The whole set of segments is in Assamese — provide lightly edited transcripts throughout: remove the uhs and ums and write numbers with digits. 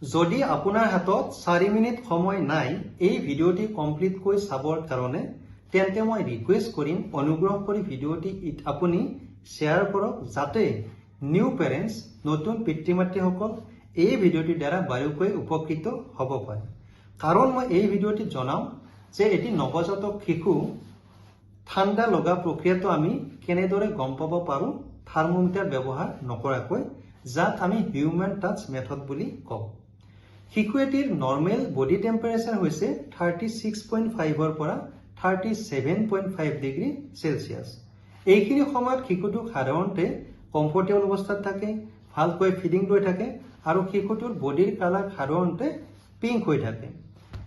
যদি আপোনাৰ হাতত 4 মিনিট সময় নাই এই ভিডিওটি কমপ্লিট কৰি চাবৰ কাৰণে তেন্তে মই ৰিকুৱেষ্ট কৰিম অনুগ্ৰহ কৰি ভিডিওটি আপুনি শ্বেয়াৰ কৰক যাতে নিউ পেৰেন্টছ নতুন পিতৃ-মাতৃসকল এই ভিডিওটিৰ দ্বাৰা বাৰুকৈ উপকৃত হ'ব পাৰে। কাৰণ মই এই ভিডিওটি জনাম যে এটি নৱজাতক শিশু ঠাণ্ডা লগা প্ৰক্ৰিয়াটো আমি কেনেদৰে গম পাব পাৰোঁ থাৰ্মোমিটাৰ ব্যৱহাৰ নকৰাকৈ, যাক আমি হিউমেন টাচ মেথড বুলি কওঁ। শিশু এটিৰ নৰ্মেল বডি টেম্পাৰেচাৰ হৈছে 36.5 পৰা 37.5 ডিগ্ৰী সেলসিয়াছ। এইখিনি সময়ত শিশুটো সাধাৰণতে কমফৰ্টেবল অৱস্থাত থাকে, ভালকৈ ফিডিং লৈ থাকে আৰু শিশুটোৰ বডিৰ কালাৰ সাধাৰণতে পিংক হৈ থাকে।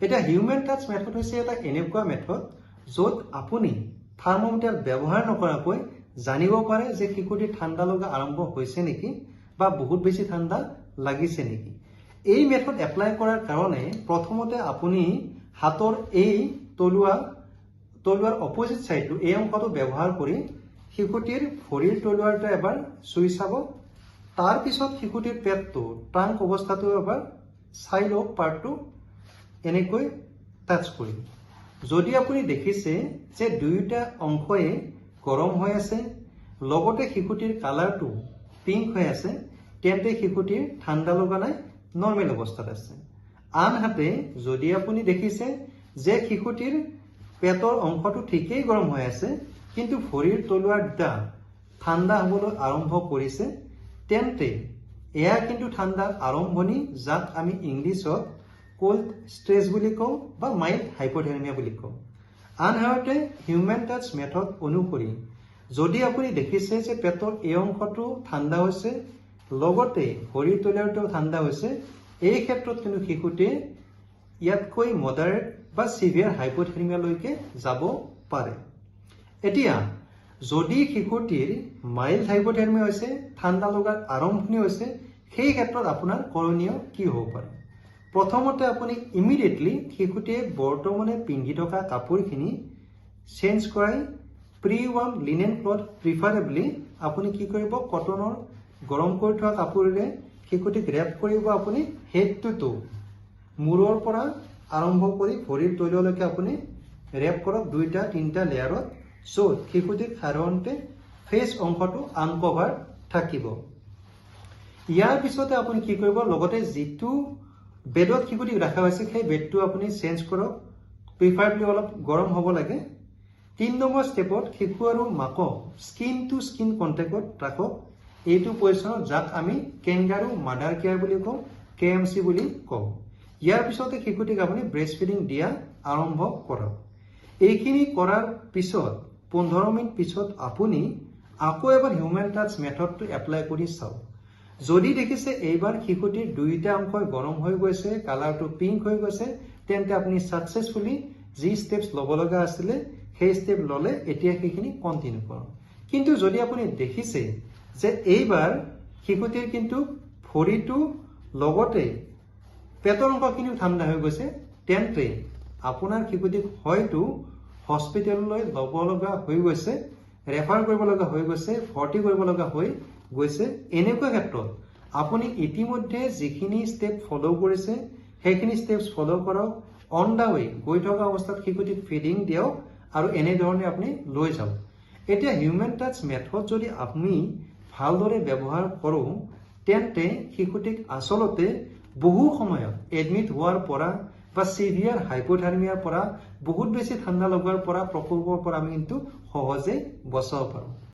এটা হিউমেন টাচ মেথড হৈছে এটা এনেকুৱা মেথড য'ত আপুনি থাৰ্মোমিটাৰ ব্যৱহাৰ নকৰাকৈ জানিব পাৰে যে শিশুটিৰ ঠাণ্ডা লগা আৰম্ভ হৈছে নেকি বা বহুত বেছি ঠাণ্ডা লাগিছে নেকি। এই মেথড এপ্লাই কৰাৰ কাৰণে প্ৰথমতে আপুনি হাতৰ এই তলুৱাৰ অপোজিট সাইডটো এই অংশটো ব্যৱহাৰ কৰি শিশুটিৰ ভৰিৰ তলুৱাৰটো এবাৰ চুই চাব। তাৰ পিছত শিশুটিৰ পেটটো ট্ৰাংক অৱস্থাটো এবাৰ চাই লওক, পাৰ্টটো এনেকৈ টাচ কৰি। যদি আপুনি দেখিছে যে দুয়োটা অংশই গৰম হৈ আছে লগতে শিশুটিৰ কালাৰটো পিংক হৈ আছে তেন্তে শিশুটিৰ ঠাণ্ডা লগা নাই, নৰ্মেল অৱস্থাত আছে। আনহাতে যদি আপুনি দেখিছে যে শিশুটিৰ পেটৰ অংশটো ঠিকেই গৰম হৈ আছে কিন্তু ভৰিৰ তলুৱাৰ দুটা ঠাণ্ডা হ'বলৈ আৰম্ভ কৰিছে তেন্তে এয়া কিন্তু ঠাণ্ডাৰ আৰম্ভণি, যাক আমি ইংলিছত কোল্ড ষ্ট্ৰেছ বুলি কওঁ বা মাইল্ড হাইপোথাৰ্মিয়া বুলি কওঁ। আনহাতে হিউমেন টাচ মেথড অনুসৰি যদি আপুনি দেখিছে যে পেটৰ এই অংশটো ঠাণ্ডা হৈছে লগতে ভৰিৰ তলুৱাৰটো ঠাণ্ডা হৈছে, এই ক্ষেত্ৰত কিন্তু শিশুটিয়ে ইয়াতকৈ মডাৰেট বা সিভিয়াৰ হাইপোথাৰ্মিয়ালৈকে যাব পাৰে। এতিয়া যদি শিশুটিৰ মাইল্ড হাইপোথাৰ্মিয়া হৈছে, ঠাণ্ডা লগাৰ আৰম্ভণি হৈছে, সেই ক্ষেত্ৰত আপোনাৰ কৰণীয় কি হ'ব পাৰে? প্ৰথমতে আপুনি ইমিডিয়েটলি শিশুটিয়ে বৰ্তমানে পিন্ধি থকা কাপোৰখিনি চেঞ্জ কৰাই প্ৰি ৱাৰ্ম লিনেন ক্লথ প্ৰিফাৰেবলি আপুনি কি কৰিব, কটনৰ গৰম কৰি থোৱা কাপোৰেৰে শিশুটিক ৰেপ কৰিব। আপুনি হেডটো মূৰৰ পৰা আৰম্ভ কৰি ভৰিৰ তলুৱালৈকে আপুনি ৰেপ কৰক 2-3টা লেয়াৰত, চ' শিশুটিক সাধাৰণতে ফেচ অংশটো আনকভাৰ থাকিব। ইয়াৰ পিছতে আপুনি কি কৰিব, লগতে যিটো বেডত শিশুটিক ৰখা হৈছে সেই বেডটো আপুনি চেঞ্জ কৰক, প্ৰিফাৰেবলি অলপ গৰম হ'ব লাগে। 3 নম্বৰ ষ্টেপত শিশু আৰু মাকক স্কিন টু স্কিন কণ্টেক্টত ৰাখক, এইটো পজিশ্যনত, যাক আমি কেংগাৰু মাদাৰ কেয়াৰ বুলি কওঁ, KMC বুলি কওঁ। ইয়াৰ পিছতে শিশুটিক আপুনি ব্ৰেষ্ট ফিডিং দিয়া আৰম্ভ কৰক। এইখিনি কৰাৰ পিছত 15 মিনিট পিছত আপুনি আকৌ এবাৰ হিউমেন টাচ মেথডটো এপ্লাই কৰি চাওক। যদি দেখিছে এইবাৰ শিশুটিৰ দুয়োটা অংশই গৰম হৈ গৈছে, কালাৰটো পিংক হৈ গৈছে, তেন্তে আপুনি ছাকচেছফুলি যি ষ্টেপছ ল'ব লগা আছিলে সেই ষ্টেপ ল'লে, এতিয়া সেইখিনি কণ্টিনিউ কৰক। কিন্তু যদি আপুনি দেখিছে যে এইবাৰ শিশুটিৰ কিন্তু ভৰিটো লগতে পেটৰ অংশখিনিও ঠাণ্ডা হৈ গৈছে, তেন্তে আপোনাৰ শিশুটিক হয়তো হস্পিটেললৈ ল'ব লগা হৈ গৈছে, ৰেফাৰ কৰিব লগা হৈ গৈছে, ভৰ্তি কৰিব লগা হৈ গৈছে। এনেকুৱা ক্ষেত্ৰত আপুনি ইতিমধ্যে যিখিনি ষ্টেপ ফ'ল' কৰিছে সেইখিনি ষ্টেপছ ফ'ল' কৰক, অন দা ৱে গৈ থকা অৱস্থাত শিশুটিক ফিডিং দিয়ক আৰু এনেধৰণে আপুনি লৈ যাওক। এতিয়া হিউমেন টাচ মেথড যদি আমি ভালদৰে ব্যৱহাৰ কৰোঁ তেন্তে শিশুটিক আচলতে বহু সময়ত এডমিট হোৱাৰ পৰা বা সিভিয়াৰ হাইপোথাৰ্মিয়াৰ পৰা বহুত বেছি ঠাণ্ডা লগোৱাৰ পৰা প্ৰকোপৰ পৰা আমি কিন্তু সহজে বচাব পাৰোঁ।